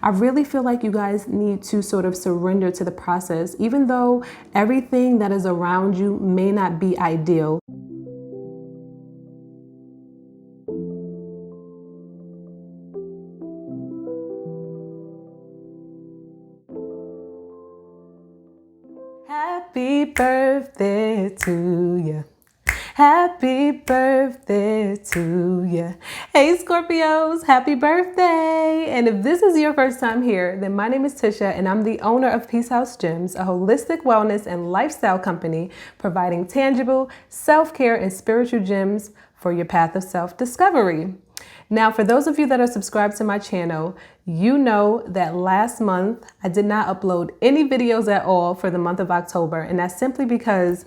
I really feel like you guys need to sort of surrender to the process, even though everything that is around you may not be ideal. Happy birthday to you. Happy birthday to you. Hey Scorpios, happy birthday. And if this is your first time here, then my name is Tisha and I'm the owner of Haus Gyms, a holistic wellness and lifestyle company providing tangible self-care and spiritual gyms for your path of self-discovery. Now, for those of you that are subscribed to my channel, you know that last month I did not upload any videos at all for the month of October, and that's simply because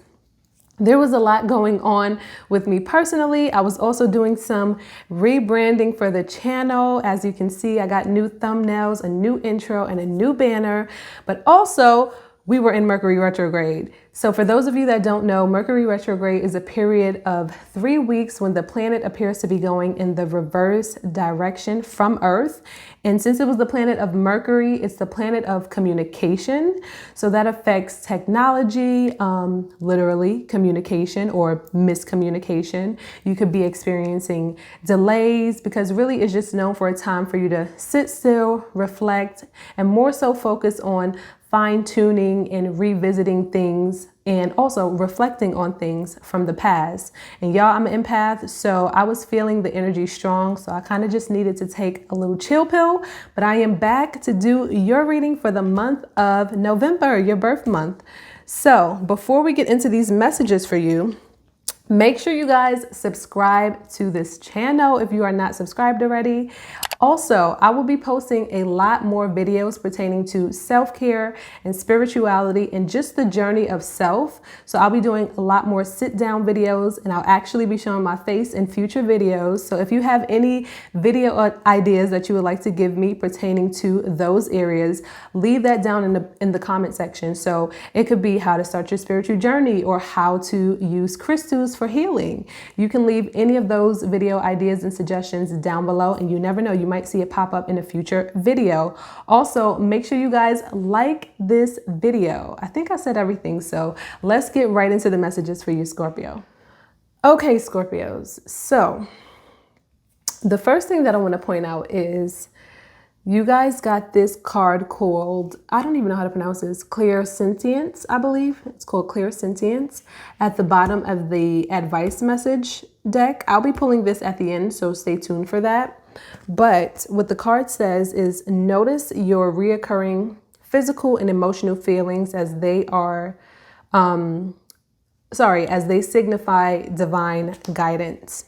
there was a lot going on with me personally. I was also doing some rebranding for the channel. As you can see, I got new thumbnails, a new intro, and a new banner, but also we were in Mercury retrograde. So for those of you that don't know, Mercury retrograde is a period of 3 weeks when the planet appears to be going in the reverse direction from Earth. And since it was the planet of Mercury, it's the planet of communication. So that affects technology, literally communication or miscommunication. You could be experiencing delays because really it's just known for a time for you to sit still, reflect, and more so focus on fine-tuning and revisiting things and also reflecting on things from the past. And y'all, I'm an empath, so I was feeling the energy strong, so I kind of just needed to take a little chill pill. But I am back to do your reading for the month of November, your birth month. So before we get into these messages for you, make sure you guys subscribe to this channel if you are not subscribed already. Also, I will be posting a lot more videos pertaining to self-care and spirituality and just the journey of self. So I'll be doing a lot more sit-down videos and I'll actually be showing my face in future videos. So if you have any video ideas that you would like to give me pertaining to those areas, leave that down in the comment section. So it could be how to start your spiritual journey or how to use crystals for healing. You can leave any of those video ideas and suggestions down below, and you never know, you might see it pop up in a future video. Also, make sure you guys like this video. I think I said everything, so let's get right into the messages for you, Scorpio. Okay, Scorpios. So the first thing that I want to point out is you guys got this card called, I don't even know how to pronounce this, Clairsentience, I believe. It's called Clairsentience at the bottom of the advice message deck. I'll be pulling this at the end, so stay tuned for that. But what the card says is notice your reoccurring physical and emotional feelings as they are, as they signify divine guidance.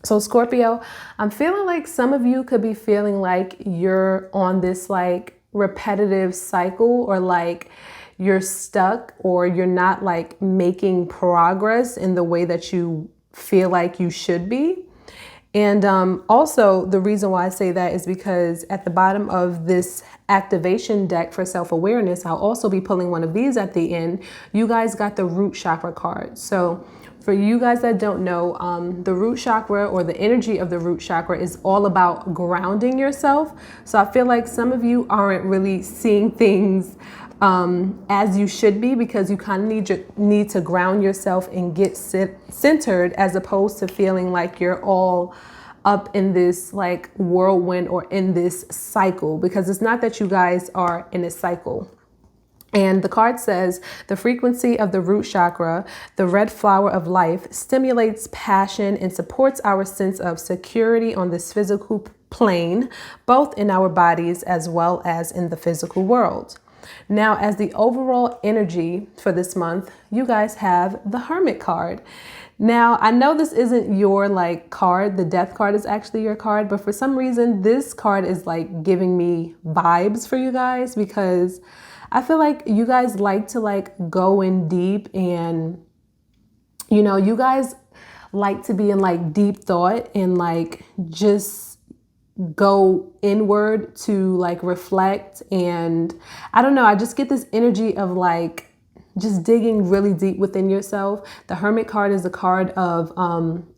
So Scorpio, I'm feeling like some of you could be feeling like you're on this like repetitive cycle, or like you're stuck, or you're not like making progress in the way that you feel like you should be. And also the reason why I say that is because at the bottom of this activation deck for self-awareness, I'll also be pulling one of these at the end. You guys got the root chakra card. So for you guys that don't know, the root chakra, or the energy of the root chakra, is all about grounding yourself. So I feel like some of you aren't really seeing things as you should be, because you kind of need to ground yourself and get centered, as opposed to feeling like you're all up in this like whirlwind or in this cycle, because it's not that you guys are in a cycle. And the card says the frequency of the root chakra, the red flower of life, stimulates passion and supports our sense of security on this physical plane, both in our bodies as well as in the physical world. Now, as the overall energy for this month, you guys have the Hermit card. Now, I know this isn't your like card. The death card is actually your card, but for some reason, this card is like giving me vibes for you guys, because I feel like you guys like to like go in deep, and you know, you guys like to be in like deep thought and like just go inward to like reflect. And I don't know, I just get this energy of like just digging really deep within yourself. The Hermit card is a card of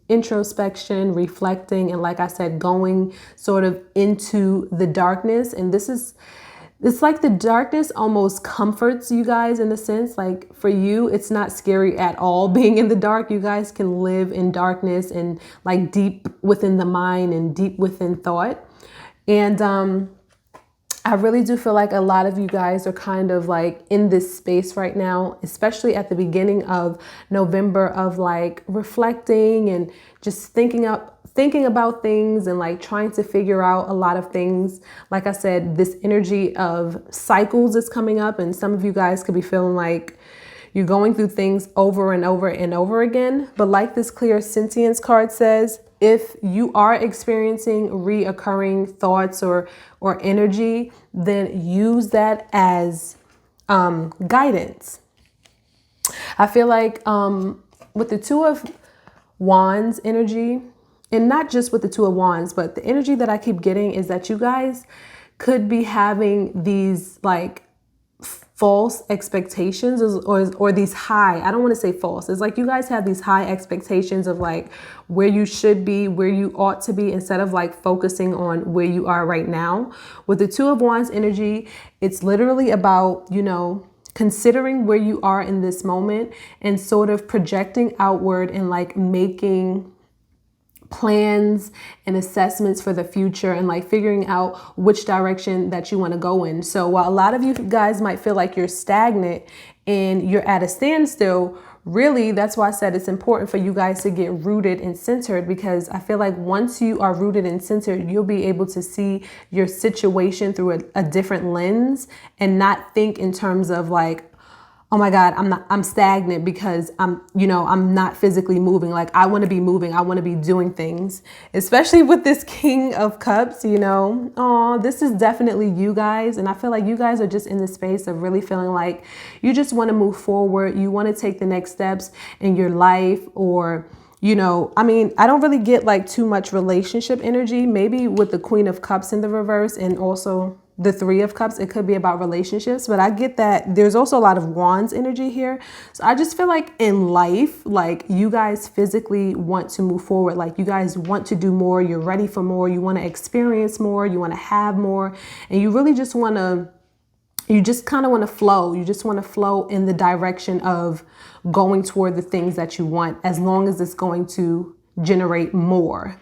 introspection, reflecting, and like I said, going sort of into the darkness. And it's like the darkness almost comforts you guys in a sense. Like for you, it's not scary at all being in the dark. You guys can live in darkness and like deep within the mind and deep within thought. And I really do feel like a lot of you guys are kind of like in this space right now, especially at the beginning of November, of like reflecting and just thinking about things and like trying to figure out a lot of things. Like I said, this energy of cycles is coming up, and some of you guys could be feeling like you're going through things over and over and over again. But like this clear sentience card says, if you are experiencing reoccurring thoughts or energy, then use that as guidance. I feel like with the Two of Wands energy, and not just with the Two of Wands, but the energy that I keep getting is that you guys could be having these like false expectations or these high, I don't want to say false. It's like you guys have these high expectations of like where you should be, where you ought to be, instead of like focusing on where you are right now. With the Two of Wands energy, it's literally about, you know, considering where you are in this moment and sort of projecting outward and like making plans and assessments for the future and like figuring out which direction that you want to go in. So while a lot of you guys might feel like you're stagnant and you're at a standstill, really, that's why I said it's important for you guys to get rooted and centered, because I feel like once you are rooted and centered, you'll be able to see your situation through a different lens and not think in terms of like, oh my God, I'm stagnant because I'm not physically moving. Like I want to be moving. I want to be doing things, especially with this King of Cups, you know. Oh, this is definitely you guys. And I feel like you guys are just in the space of really feeling like you just want to move forward. You want to take the next steps in your life, or, you know, I mean, I don't really get like too much relationship energy, maybe with the Queen of Cups in the reverse and also the Three of Cups. It could be about relationships, but I get that there's also a lot of Wands energy here. So I just feel like in life, like you guys physically want to move forward. Like you guys want to do more. You're ready for more. You want to experience more. You want to have more. And you really just want to, you just kind of want to flow. You just want to flow in the direction of going toward the things that you want, as long as it's going to generate more.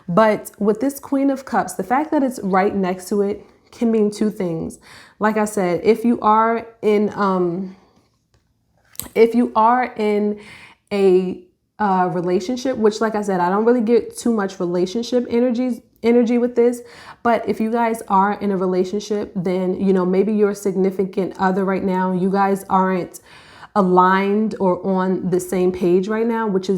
But with this Queen of Cups, the fact that it's right next to it can mean two things. Like I said, if you are in a relationship, which like I said, I don't really get too much relationship energy with this, but if you guys are in a relationship, then, you know, maybe your significant other right now, you guys aren't aligned or on the same page right now, which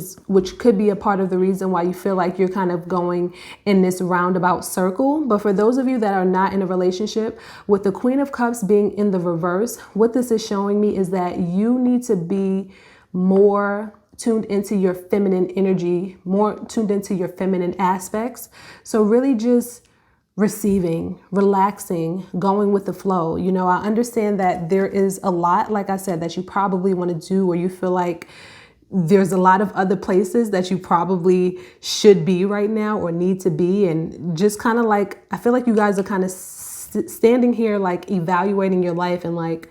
could be a part of the reason why you feel like you're kind of going in this roundabout circle. But for those of you that are not in a relationship, with the Queen of Cups being in the reverse, what this is showing me is that you need to be more tuned into your feminine energy, more tuned into your feminine aspects. So really just receiving, relaxing, going with the flow. You know, I understand that there is a lot, like I said, that you probably want to do, or you feel like there's a lot of other places that you probably should be right now or need to be. And just kind of like, I feel like you guys are kind of standing here, like evaluating your life and like,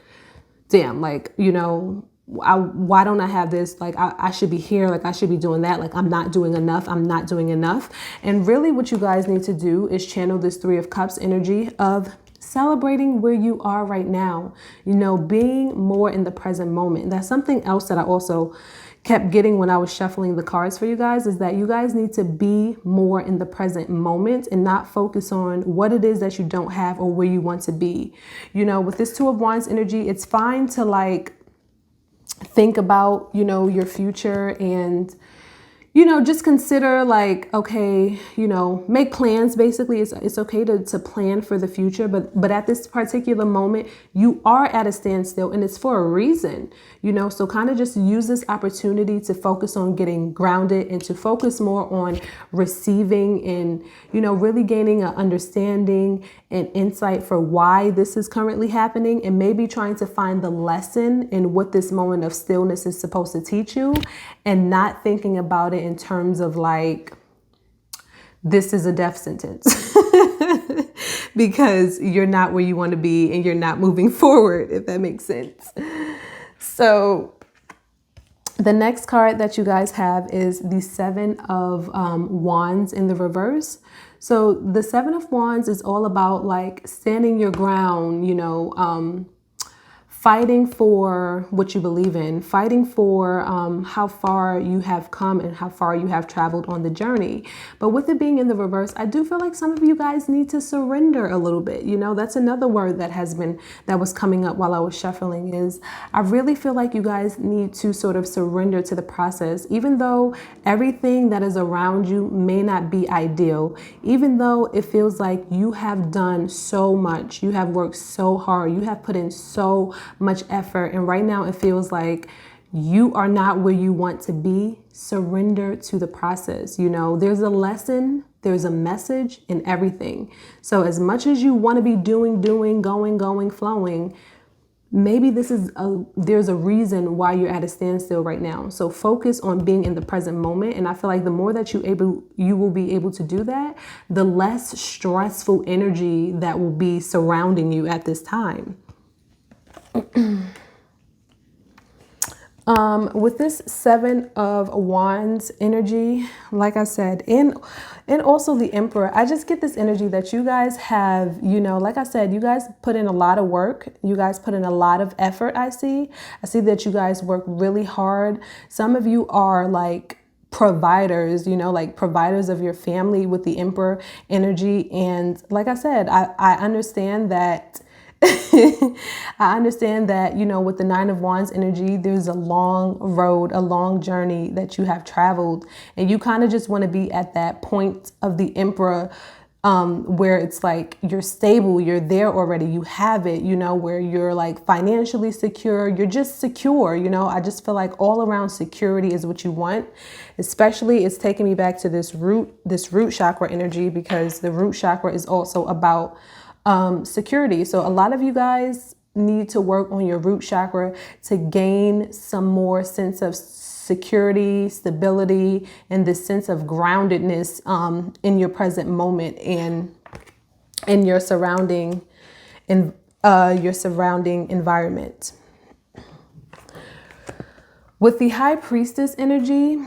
damn, like, you know, why don't I have this? Like, I should be here. Like, I should be doing that. Like, I'm not doing enough. I'm not doing enough. And really what you guys need to do is channel this Three of Cups energy of celebrating where you are right now, you know, being more in the present moment. That's something else that I also kept getting when I was shuffling the cards for you guys, is that you guys need to be more in the present moment and not focus on what it is that you don't have or where you want to be. You know, with this Two of Wands energy, it's fine to like think about, you know, your future and, you know, just consider like, okay, you know, make plans. Basically, it's okay to plan for the future. But at this particular moment, you are at a standstill and it's for a reason, you know, so kind of just use this opportunity to focus on getting grounded and to focus more on receiving and, you know, really gaining an understanding and insight for why this is currently happening, and maybe trying to find the lesson in what this moment of stillness is supposed to teach you, and not thinking about it in terms of like, this is a death sentence because you're not where you want to be and you're not moving forward, if that makes sense. So the next card that you guys have is the Seven of Wands in the reverse. So the Seven of Wands is all about like standing your ground, you know, fighting for what you believe in, fighting for how far you have come and how far you have traveled on the journey. But with it being in the reverse, I do feel like some of you guys need to surrender a little bit. You know, that's another word that was coming up while I was shuffling is I really feel like you guys need to sort of surrender to the process, even though everything that is around you may not be ideal, even though it feels like you have done so much, you have worked so hard, you have put in so much effort, and right now it feels like you are not where you want to be. Surrender to the process. You know, there's a lesson, there's a message in everything. So as much as you want to be doing, going, flowing, maybe there's a reason why you're at a standstill right now. So focus on being in the present moment. And I feel like the more that you will be able to do that, the less stressful energy that will be surrounding you at this time. With this Seven of Wands energy, like I said, and also the Emperor, I just get this energy that you guys have, you know, like I said, you guys put in a lot of work. You guys put in a lot of effort. I see that you guys work really hard. Some of you are like providers, you know, like providers of your family with the Emperor energy. And like I said, I understand that I understand that, you know, with the Nine of Wands energy, there's a long road, a long journey that you have traveled, and you kind of just want to be at that point of the Emperor where it's like you're stable, you're there already, you have it, you know, where you're like financially secure, you're just secure, you know. I just feel like all around security is what you want. Especially it's taking me back to this root chakra energy, because the root chakra is also about security. So a lot of you guys need to work on your root chakra to gain some more sense of security, stability, and this sense of groundedness in your present moment and in your surrounding environment. With the High Priestess energy,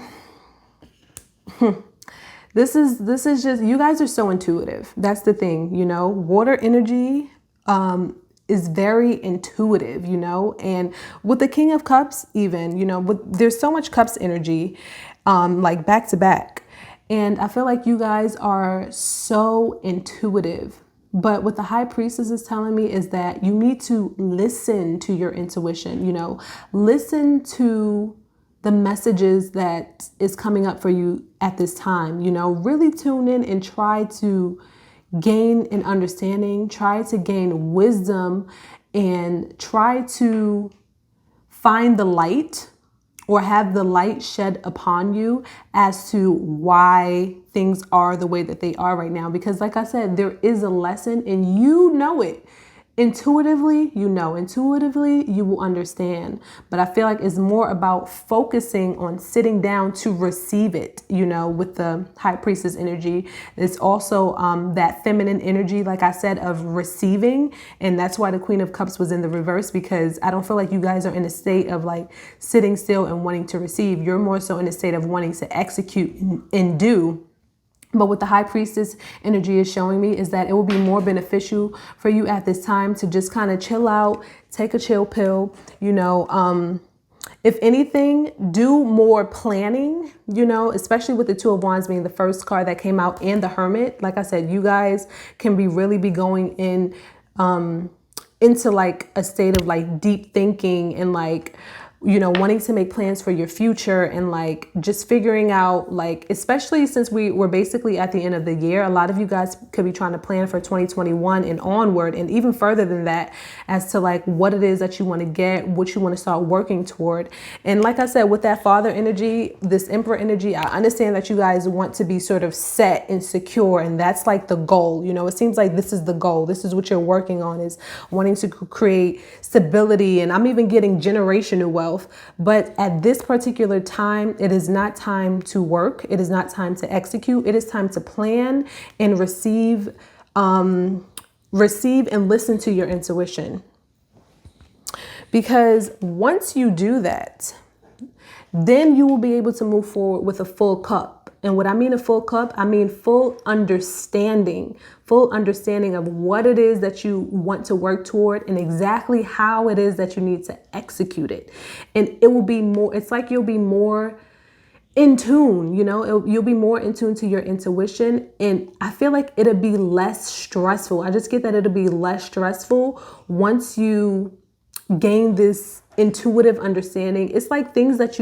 This is just, you guys are so intuitive. That's the thing, you know, water energy is very intuitive, you know, and with the King of Cups, even, you know, there's so much Cups energy, like back to back. And I feel like you guys are so intuitive. But what the High Priestess is telling me is that you need to listen to your intuition, you know, listen to the messages that is coming up for you at this time, you know, really tune in and try to gain an understanding, try to gain wisdom, and try to find the light or have the light shed upon you as to why things are the way that they are right now. Because like I said, there is a lesson and you know it. Intuitively, you know, intuitively, you will understand. But I feel like it's more about focusing on sitting down to receive it, you know, with the High Priestess energy. It's also that feminine energy, like I said, of receiving. And that's why the Queen of Cups was in the reverse, because I don't feel like you guys are in a state of like sitting still and wanting to receive. You're more so in a state of wanting to execute and do. But what the High Priestess energy is showing me is that it will be more beneficial for you at this time to just kind of chill out, take a chill pill, you know, if anything, do more planning, you know, especially with the Two of Wands being the first card that came out, and the Hermit. Like I said, you guys can really be going in into like a state of like deep thinking and like, you know, wanting to make plans for your future and like just figuring out, like, especially since we're basically at the end of the year, a lot of you guys could be trying to plan for 2021 and onward, and even further than that, as to like what it is that you want to get, what you want to start working toward. And like I said, with that Father energy, this Emperor energy, I understand that you guys want to be sort of set and secure, and that's like the goal. You know, it seems like this is the goal. This is what you're working on, is wanting to create stability. And I'm even getting generational wealth. wealth. But at this particular time, it is not time to work. It is not time to execute. It is time to plan and receive and listen to your intuition. Because once you do that, then you will be able to move forward with a full cup. And what I mean a full cup, I mean full understanding of what it is that you want to work toward and exactly how it is that you need to execute it. And it will be more, it's like you'll be more in tune, you'll be more in tune to your intuition. And I feel like it'll be less stressful. I just get that it'll be less stressful once you gain this intuitive understanding. It's like things that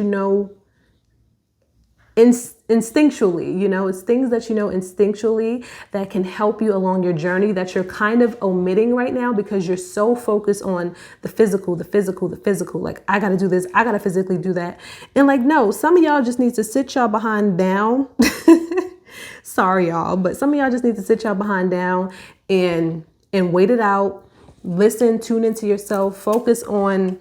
instinctually, it's things that instinctually that can help you along your journey that you're kind of omitting right now because you're so focused on the physical. Like, I got to do this. I got to physically do that. And like, no, some of y'all just need to sit y'all behind down. Sorry, y'all, but some of y'all just need to sit y'all behind down and wait it out. Listen, tune into yourself, focus on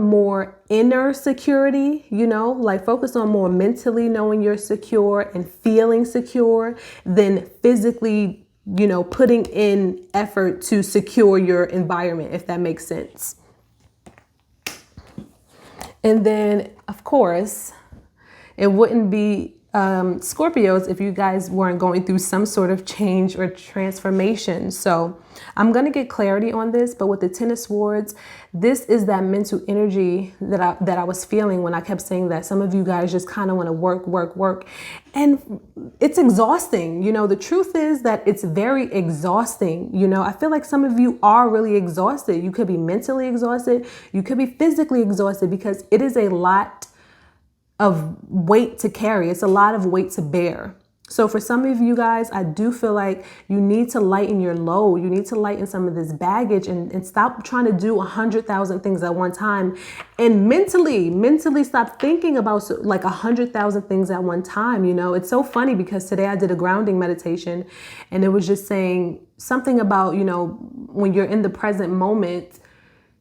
more inner security, like focus on more mentally knowing you're secure and feeling secure than physically, putting in effort to secure your environment, if that makes sense. And then, of course, it wouldn't be Scorpios if you guys weren't going through some sort of change or transformation. So I'm going to get clarity on this, but with the Ten of Swords, this is that mental energy that I was feeling when I kept saying that some of you guys just kind of want to work. And it's exhausting. The truth is that it's very exhausting. I feel like some of you are really exhausted. You could be mentally exhausted. You could be physically exhausted because it is a lot of weight to carry. It's a lot of weight to bear. So for some of you guys, I do feel like you need to lighten your load. You need to lighten some of this baggage and stop trying to do 100,000 things at one time. And mentally stop thinking about like 100,000 things at one time. It's so funny because today I did a grounding meditation and it was just saying something about, when you're in the present moment,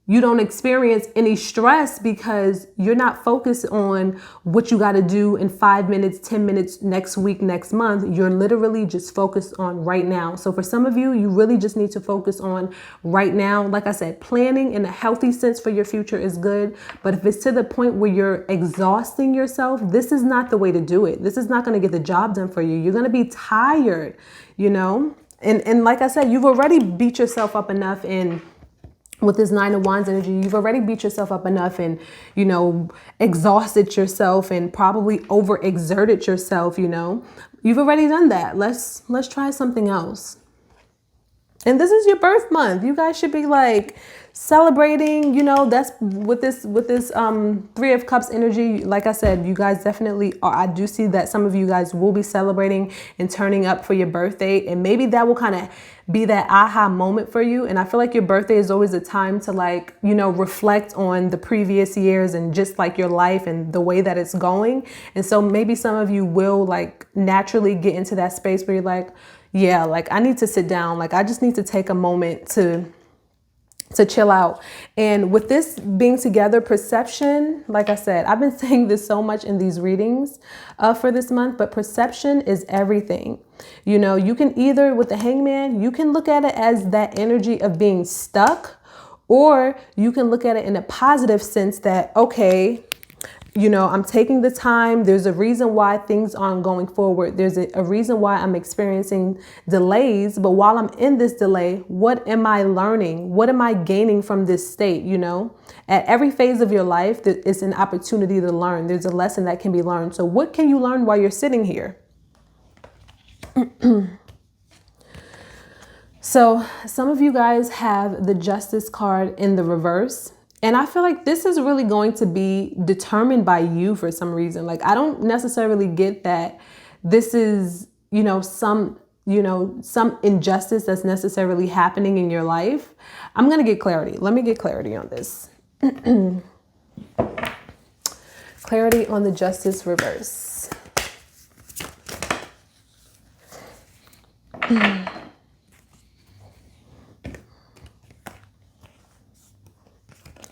you don't experience any stress because you're not focused on what you got to do in 5 minutes, 10 minutes, next week, next month. You're literally just focused on right now. So for some of you, you really just need to focus on right now. Like I said, planning in a healthy sense for your future is good. But if it's to the point where you're exhausting yourself, this is not the way to do it. This is not going to get the job done for you. You're going to be tired, And like I said, you've already beat yourself up enough with this Nine of Wands energy. You've already beat yourself up enough and, exhausted yourself and probably overexerted yourself, You've already done that. Let's try something else. And this is your birth month. You guys should be like celebrating, that's with this Three of Cups energy. Like I said, you guys definitely are. I do see that some of you guys will be celebrating and turning up for your birthday. And maybe that will kind of be that aha moment for you. And I feel like your birthday is always a time to like, reflect on the previous years and just like your life and the way that it's going. And so maybe some of you will like naturally get into that space where you're like, yeah, like I need to sit down. Like I just need to take a moment to chill out. And with this being together, perception, like I said, I've been saying this so much in these readings for this month, but perception is everything. You can either, with the Hangman, you can look at it as that energy of being stuck, or you can look at it in a positive sense that, okay, I'm taking the time. There's a reason why things aren't going forward. There's a reason why I'm experiencing delays. But while I'm in this delay, what am I learning? What am I gaining from this state? At every phase of your life, it's an opportunity to learn. There's a lesson that can be learned. So what can you learn while you're sitting here? So some of you guys have the Justice card in the reverse. And I feel like this is really going to be determined by you for some reason. Like, I don't necessarily get that this is, some injustice that's necessarily happening in your life. I'm going to get clarity. Let me get clarity on this. Clarity on the Justice reverse.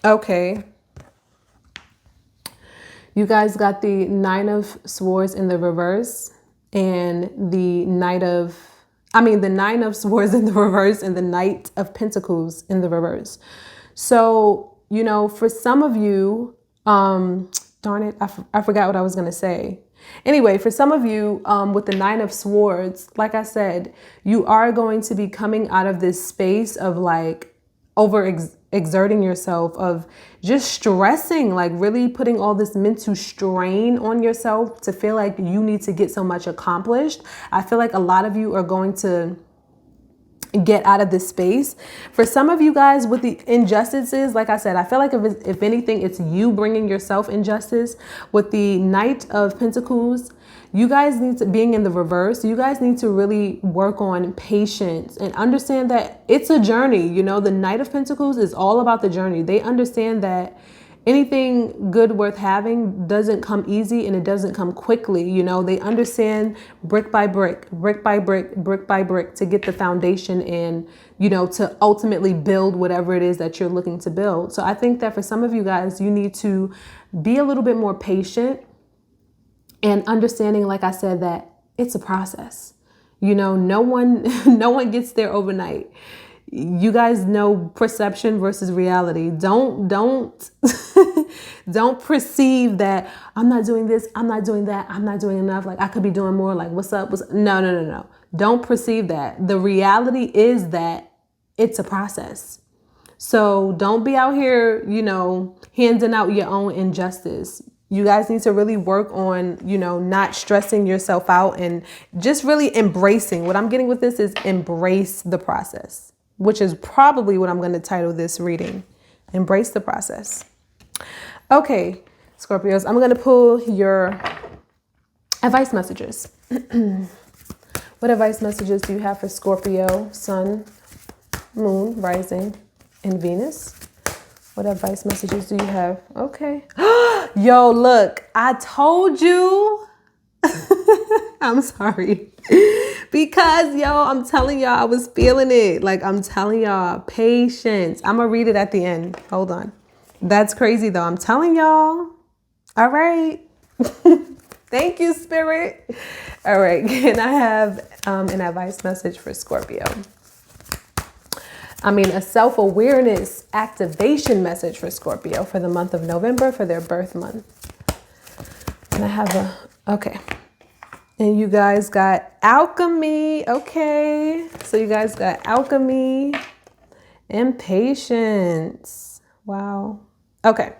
Okay. You guys got the Nine of Swords in the reverse and the the Nine of Swords in the reverse and the Knight of Pentacles in the reverse. So, for some of you, darn it, I forgot what I was going to say. Anyway, for some of you, with the Nine of Swords, like I said, you are going to be coming out of this space of like exerting yourself, of just stressing, like really putting all this mental strain on yourself to feel like you need to get so much accomplished. I feel like a lot of you are going to get out of this space. For some of you guys with the injustices, like I said, I feel like if anything, it's you bringing yourself injustice. With the Knight of Pentacles, you guys need to, being in the reverse, you guys need to really work on patience and understand that it's a journey. The Knight of Pentacles is all about the journey. They understand that anything good worth having doesn't come easy and it doesn't come quickly. They understand brick by brick, brick by brick, brick by brick to get the foundation and, to ultimately build whatever it is that you're looking to build. So I think that for some of you guys, you need to be a little bit more patient and understanding, like I said, that it's a process. No one gets there overnight. You guys know perception versus reality. Don't don't perceive that I'm not doing this, I'm not doing that, I'm not doing enough. Like I could be doing more. Like what's up? No. Don't perceive that. The reality is that it's a process. So don't be out here, handing out your own injustice. You guys need to really work on, not stressing yourself out and just really embracing. What I'm getting with this is embrace the process, which is probably what I'm going to title this reading. Embrace the process. Okay, Scorpios, I'm going to pull your advice messages. What advice messages do you have for Scorpio, Sun, Moon, Rising, and Venus? What advice messages do you have? Okay. Yo, look, I told you. I'm sorry. Because, I'm telling y'all, I was feeling it. Like, I'm telling y'all, patience. I'm going to read it at the end. Hold on. That's crazy, though. I'm telling y'all. All right. Thank you, Spirit. All right. Can I have an advice message for Scorpio? A self-awareness activation message for Scorpio for the month of November, for their birth month. And I have okay. And you guys got alchemy. Okay. So you guys got alchemy and patience. Wow. Okay.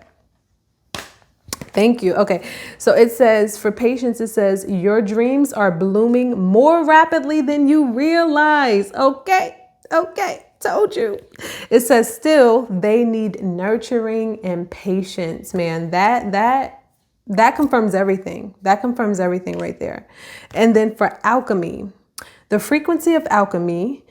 Thank you. Okay. So it says, for patience, it says, your dreams are blooming more rapidly than you realize. Okay. Told you. It says still they need nurturing and patience, man. That confirms everything. That confirms everything right there. And then for alchemy, the frequency of alchemy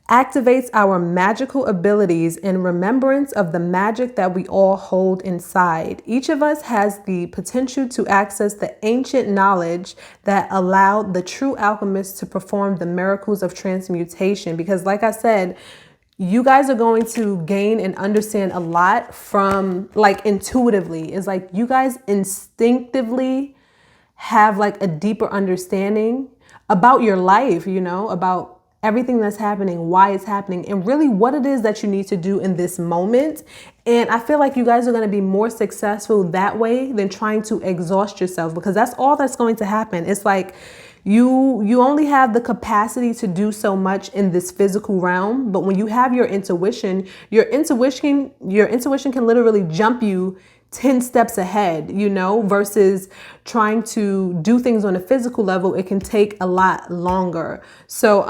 activates our magical abilities in remembrance of the magic that we all hold inside. Each of us has the potential to access the ancient knowledge that allowed the true alchemists to perform the miracles of transmutation. Because like I said, you guys are going to gain and understand a lot from like intuitively. It's like you guys instinctively have like a deeper understanding about your life, about everything that's happening, why it's happening, and really what it is that you need to do in this moment. And I feel like you guys are going to be more successful that way than trying to exhaust yourself, because that's all that's going to happen. It's like you only have the capacity to do so much in this physical realm. But when you have your intuition can literally jump you 10 steps ahead, versus trying to do things on a physical level. It can take a lot longer. So,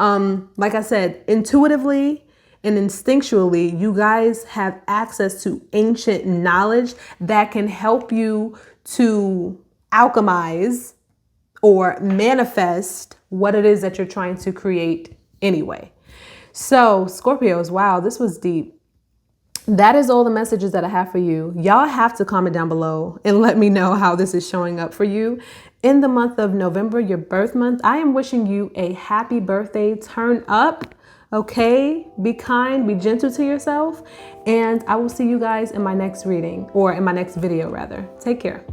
like I said, intuitively and instinctually, you guys have access to ancient knowledge that can help you to alchemize or manifest what it is that you're trying to create anyway. So, Scorpios, wow, this was deep. That is all the messages that I have for you. Y'all have to comment down below and let me know how this is showing up for you in the month of November, your birth month. I am wishing you a happy birthday. Turn up. Okay? Be kind, be gentle to yourself, and I will see you guys in my next reading, or in my next video rather. Take care.